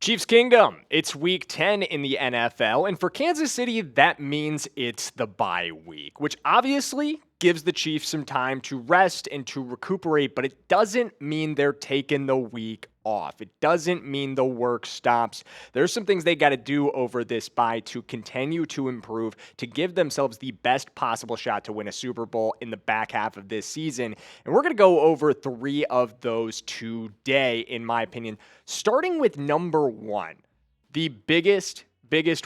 Chiefs Kingdom, it's week 10 in the NFL, and for Kansas City, that means it's the bye week, which obviously gives the Chiefs some time to rest and to recuperate, but it doesn't mean they're taking the week off. It doesn't mean the work stops. There's some things they got to do over this bye to continue to improve, to give themselves the best possible shot to win a Super Bowl in the back half of this season. And we're going to go over 3 of those today, in my opinion, starting with number 1. The biggest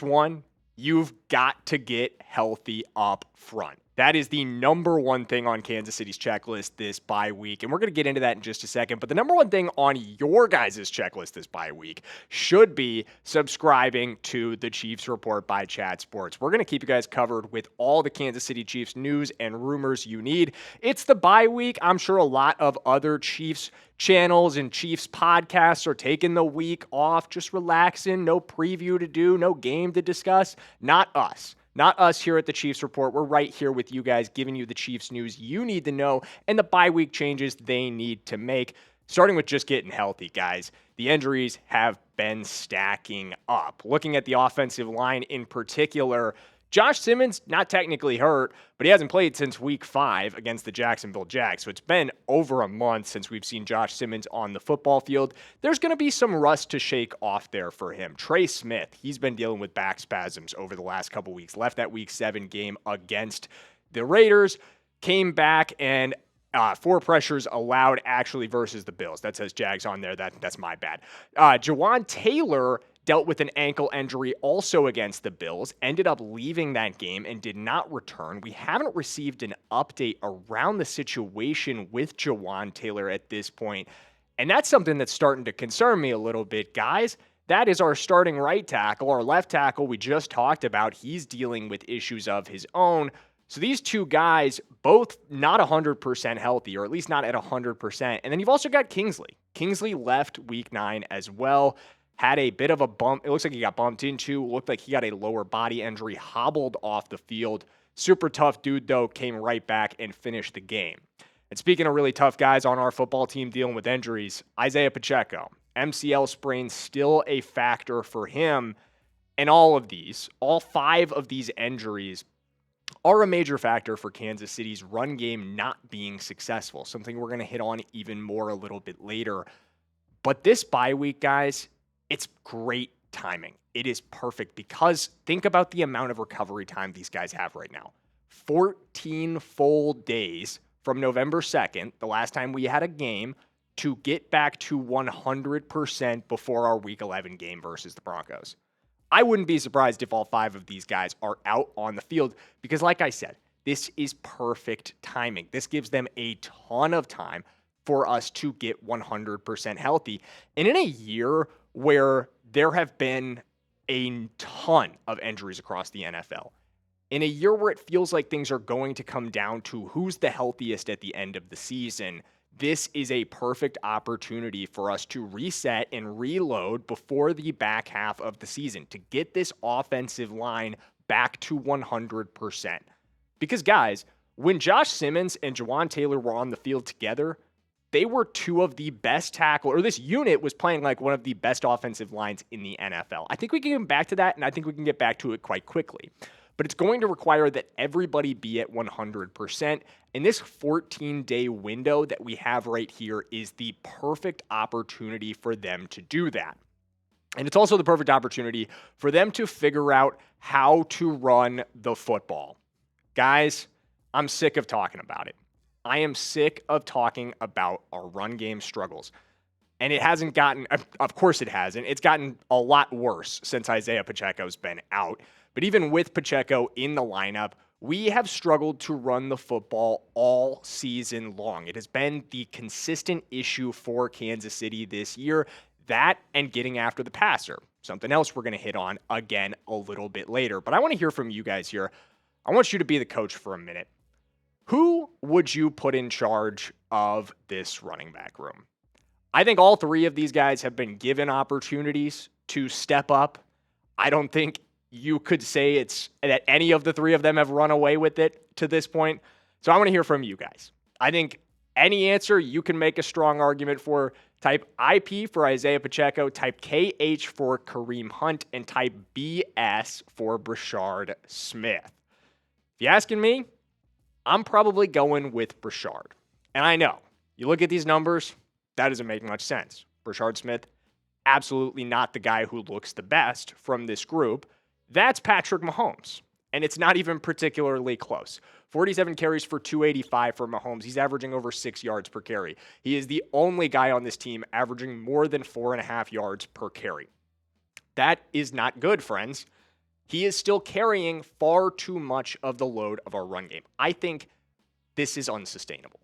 one, you've got to get healthy up front. That is the number 1 thing on Kansas City's checklist this bye week, and we're going to get into that in just a second. But the number 1 thing on your guys' checklist this bye week should be subscribing to the Chiefs Report by Chat Sports. We're going to keep you guys covered with all the Kansas City Chiefs news and rumors you need. It's the bye week. I'm sure a lot of other Chiefs channels and Chiefs podcasts are taking the week off, just relaxing, no preview to do, no game to discuss. Not us. Not us here at the Chiefs Report. We're right here with you guys, giving you the Chiefs news you need to know and the bye week changes they need to make, starting with just getting healthy, guys. The injuries have been stacking up. Looking at the offensive line in particular, Josh Simmons, not technically hurt, but he hasn't played since week 5 against the Jacksonville Jags. So it's been over a month since we've seen Josh Simmons on the football field. There's going to be some rust to shake off there for him. Trey Smith, he's been dealing with back spasms over the last couple weeks. Left that week 7 game against the Raiders, came back and 4 pressures allowed actually versus the Bills. That says Jags on there. That's my bad. Jawan Taylor dealt with an ankle injury also against the Bills, ended up leaving that game and did not return. We haven't received an update around the situation with Jawan Taylor at this point, and that's something that's starting to concern me a little bit, guys. That is our starting right tackle. Our left tackle we just talked about, he's dealing with issues of his own. So these 2 guys, both not 100% healthy, or at least not at 100%. And then you've also got Kingsley. Kingsley left week 9 as well. Had a bit of a bump. It looks like he got bumped into. Looked like he got a lower body injury, hobbled off the field. Super tough dude, though, came right back and finished the game. And speaking of really tough guys on our football team dealing with injuries, Isiah Pacheco, MCL sprain still a factor for him. And all 5 of these injuries are a major factor for Kansas City's run game not being successful, something we're going to hit on even more a little bit later. But this bye week, guys, it's great timing. It is perfect because think about the amount of recovery time these guys have right now. 14 full days from November 2nd, the last time we had a game, to get back to 100% before our Week 11 game versus the Broncos. I wouldn't be surprised if all 5 of these guys are out on the field because, like I said, this is perfect timing. This gives them a ton of time for us to get 100% healthy. And in a year where there have been a ton of injuries across the NFL, in a year where it feels like things are going to come down to who's the healthiest at the end of the season, this is a perfect opportunity for us to reset and reload before the back half of the season to get this offensive line back to 100%. Because, guys, when Josh Simmons and Jawan Taylor were on the field together, they were 2 of the best tackle, or this unit was playing like one of the best offensive lines in the NFL. I think we can get back to that, and I think we can get back to it quite quickly. But it's going to require that everybody be at 100%. And this 14-day window that we have right here is the perfect opportunity for them to do that. And it's also the perfect opportunity for them to figure out how to run the football. Guys, I'm sick of talking about it. I am sick of talking about our run game struggles. And it hasn't gotten, of course it hasn't, it's gotten a lot worse since Isiah Pacheco's been out. But even with Pacheco in the lineup, we have struggled to run the football all season long. It has been the consistent issue for Kansas City this year, that and getting after the passer. Something else we're going to hit on again a little bit later. But I want to hear from you guys here. I want you to be the coach for a minute. Who would you put in charge of this running back room? I think all 3 of these guys have been given opportunities to step up. I don't think you could say it's that any of the 3 of them have run away with it to this point. So I want to hear from you guys. I think Any answer you can make a strong argument for. Type IP for Isiah Pacheco, type KH for Kareem Hunt, and type BS for Brashard Smith. If you're asking me, I'm probably going with Brashard. And I know, you look at these numbers, that doesn't make much sense. Brashard Smith, absolutely not the guy who looks the best from this group. That's Patrick Mahomes. And it's not even particularly close. 47 carries for 285 for Mahomes. He's averaging over 6 yards per carry. He is the only guy on this team averaging more than 4.5 yards per carry. That is not good, friends. He is still carrying far too much of the load of our run game. I think this is unsustainable.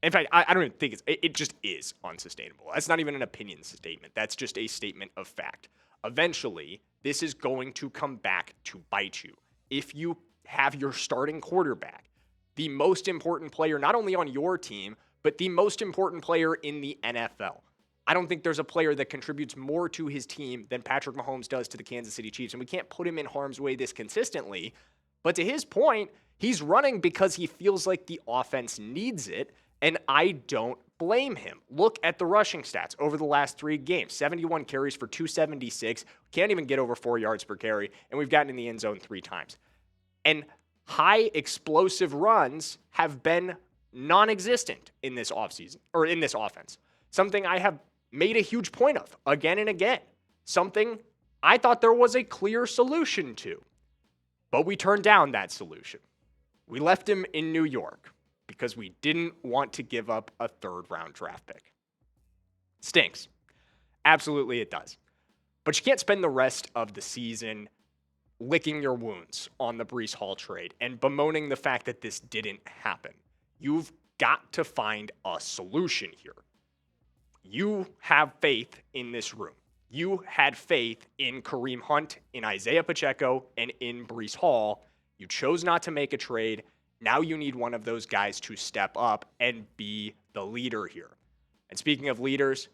In fact, I don't even think it just is unsustainable. That's not even an opinion statement. That's just a statement of fact. Eventually, this is going to come back to bite you. If you have your starting quarterback, the most important player, not only on your team, but the most important player in the NFL. I don't think there's a player that contributes more to his team than Patrick Mahomes does to the Kansas City Chiefs, and we can't put him in harm's way this consistently. But to his point, he's running because he feels like the offense needs it, and I don't blame him. Look at the rushing stats over the last 3 games. 71 carries for 276. Can't even get over 4 yards per carry, and we've gotten in the end zone 3 times. And high explosive runs have been non-existent in this offseason, or in this offense. Something I have made a huge point of again and again. Something I thought there was a clear solution to. But we turned down that solution. We left him in New York because we didn't want to give up a 3rd-round draft pick. Stinks. Absolutely it does. But you can't spend the rest of the season licking your wounds on the Breece Hall trade and bemoaning the fact that this didn't happen. You've got to find a solution here. You have faith in this room. You had faith in Kareem Hunt, in Isiah Pacheco, and in Breece Hall. You chose not to make a trade. Now you need one of those guys to step up and be the leader here. And speaking of leaders,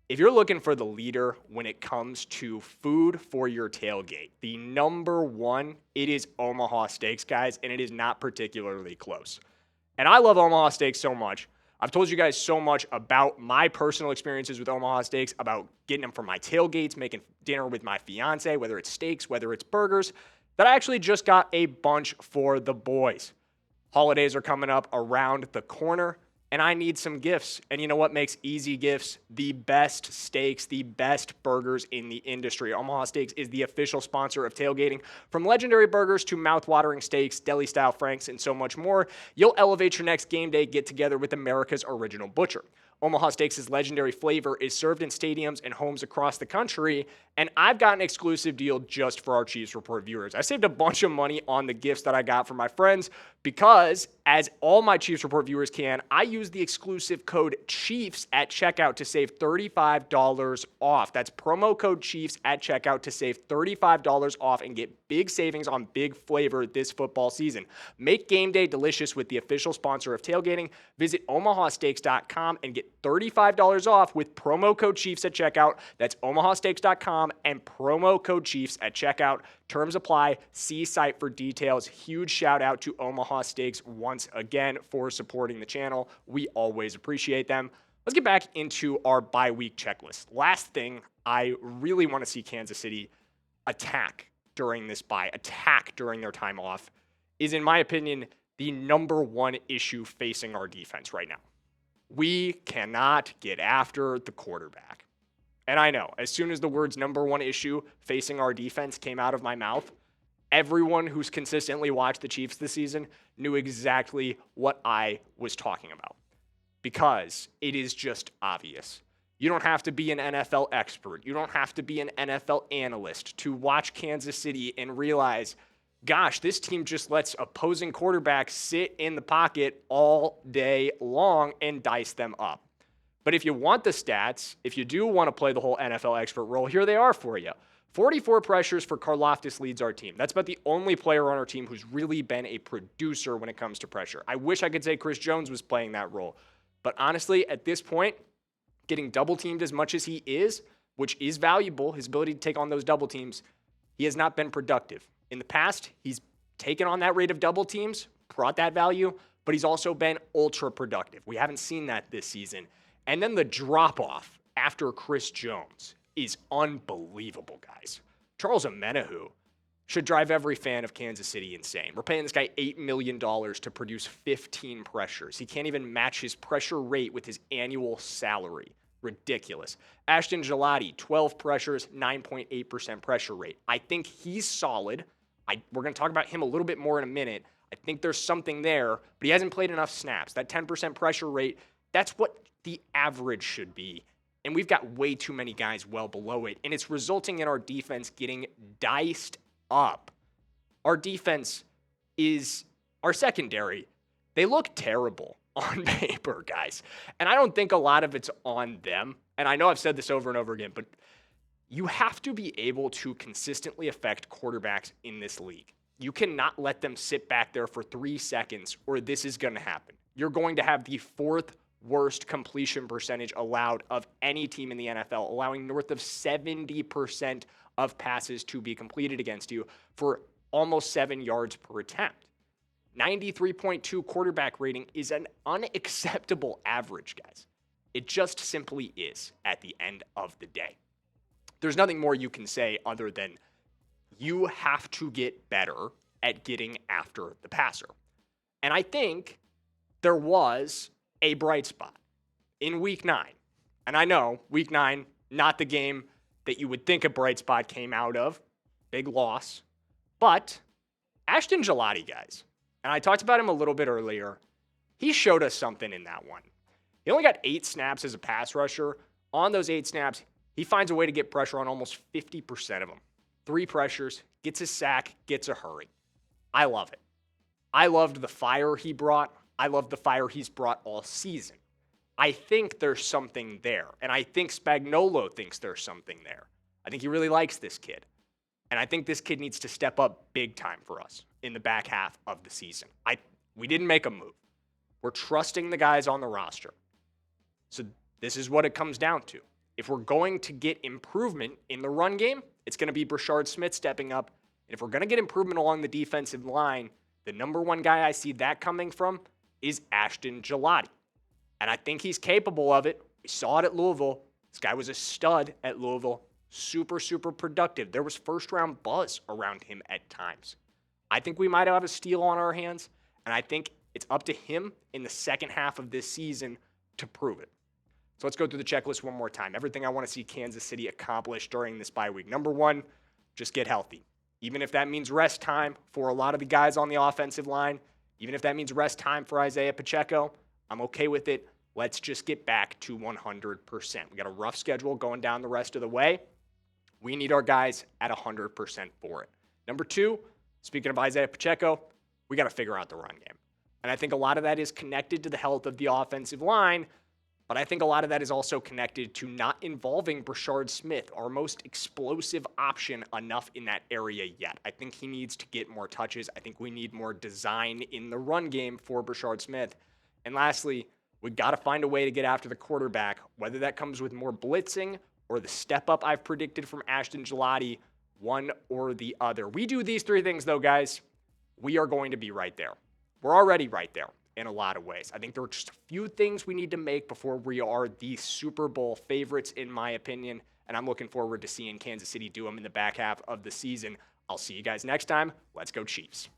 if you're looking for the leader when it comes to food for your tailgate, the number one, it is Omaha Steaks, guys, and it is not particularly close. And I love Omaha Steaks so much. I've told you guys so much about my personal experiences with Omaha Steaks, about getting them for my tailgates, making dinner with my fiance, whether it's steaks, whether it's burgers, that I actually just got a bunch for the boys. Holidays are coming up around the corner, and I need some gifts. And you know what makes easy gifts the best steaks, the best burgers in the industry? Omaha Steaks is the official sponsor of Tailgating. From legendary burgers to mouth-watering steaks, deli-style franks, and so much more, you'll elevate your next game day get-together with America's original butcher. Omaha Steaks' legendary flavor is served in stadiums and homes across the country, and I've got an exclusive deal just for our Chiefs Report viewers. I saved a bunch of money on the gifts that I got from my friends because, as all my Chiefs Report viewers can, I use the exclusive code CHIEFS at checkout to save $35 off. That's promo code CHIEFS at checkout to save $35 off and get big savings on big flavor this football season. Make game day delicious with the official sponsor of Tailgating. Visit omahasteaks.com and get $35 off with promo code CHIEFS at checkout. That's omahasteaks.com and promo code CHIEFS at checkout. Terms apply. See site for details. Huge shout out to Omaha Steaks once again for supporting the channel. We always appreciate them. Let's get back into our bye week checklist. Last thing I really want to see Kansas City attack during this bye, attack during their time off, is, in my opinion, the number one issue facing our defense right now. We cannot get after the quarterback. And I know, as soon as the words number one issue facing our defense came out of my mouth, everyone who's consistently watched the Chiefs this season knew exactly what I was talking about. Because it is just obvious. You don't have to be an NFL expert. You don't have to be an NFL analyst to watch Kansas City and realize, gosh, this team just lets opposing quarterbacks sit in the pocket all day long and dice them up. But if you want the stats, if you do want to play the whole NFL expert role, here they are for you. 44 pressures for Karlaftis leads our team. That's about the only player on our team who's really been a producer when it comes to pressure. I wish I could say Chris Jones was playing that role. But honestly, at this point, getting double teamed as much as he is, which is valuable, his ability to take on those double teams, he has not been productive. In the past, he's taken on that rate of double teams, brought that value, but he's also been ultra productive. We haven't seen that this season. And then the drop-off after Chris Jones is unbelievable, guys. Charles Omenihu should drive every fan of Kansas City insane. We're paying this guy $8 million to produce 15 pressures. He can't even match his pressure rate with his annual salary. Ridiculous. Ashton Gillotte, 12 pressures, 9.8% pressure rate. I think he's solid. We're going to talk about him a little bit more in a minute. I think there's something there, but he hasn't played enough snaps. That 10% pressure rate, that's what the average should be. And we've got way too many guys well below it, and it's resulting in our defense getting diced up. Our defense is, our secondary, they look terrible on paper, guys. And I don't think a lot of it's on them. And I know I've said this over and over again, but you have to be able to consistently affect quarterbacks in this league. You cannot let them sit back there for 3 seconds or this is going to happen. You're going to have the 4th worst completion percentage allowed of any team in the NFL, allowing north of 70% of passes to be completed against you for almost 7 yards per attempt. 93.2 quarterback rating is an unacceptable average, guys. It just simply is at the end of the day. There's nothing more you can say other than you have to get better at getting after the passer. And I think there was a bright spot in week 9. And I know week 9, not the game that you would think a bright spot came out of. Big loss. But Ashton Gillotte, guys, and I talked about him a little bit earlier, he showed us something in that one. He only got 8 snaps as a pass rusher. On those 8 snaps, he finds a way to get pressure on almost 50% of them. 3 pressures, gets a sack, gets a hurry. I love it. I loved the fire he brought. I love the fire he's brought all season. I think there's something there, and I think Spagnuolo thinks there's something there. I think he really likes this kid, and I think this kid needs to step up big time for us in the back half of the season. We didn't make a move. We're trusting the guys on the roster. So this is what it comes down to. If we're going to get improvement in the run game, it's going to be Brashard Smith stepping up. And if we're going to get improvement along the defensive line, the number one guy I see that coming from is Ashton Gillotte. And I think he's capable of it. We saw it at Louisville. This guy was a stud at Louisville. Super, super productive. There was first-round buzz around him at times. I think we might have a steal on our hands, and I think it's up to him in the second half of this season to prove it. So let's go through the checklist one more time. Everything I want to see Kansas City accomplish during this bye week. Number 1, just get healthy. Even if that means rest time for a lot of the guys on the offensive line, even if that means rest time for Isiah Pacheco, I'm okay with it. Let's just get back to 100%. We got a rough schedule going down the rest of the way. We need our guys at 100% for it. Number 2, speaking of Isiah Pacheco, we got to figure out the run game. And I think a lot of that is connected to the health of the offensive line, but I think a lot of that is also connected to not involving Brashard Smith, our most explosive option, enough in that area yet. I think he needs to get more touches. I think we need more design in the run game for Brashard Smith. And lastly, we got to find a way to get after the quarterback, whether that comes with more blitzing or the step up I've predicted from Ashton Gillotte, one or the other. We do these 3 things, though, guys, we are going to be right there. We're already right there in a lot of ways. I think there are just a few things we need to make before we are the Super Bowl favorites, in my opinion, and I'm looking forward to seeing Kansas City do them in the back half of the season. I'll see you guys next time. Let's go Chiefs.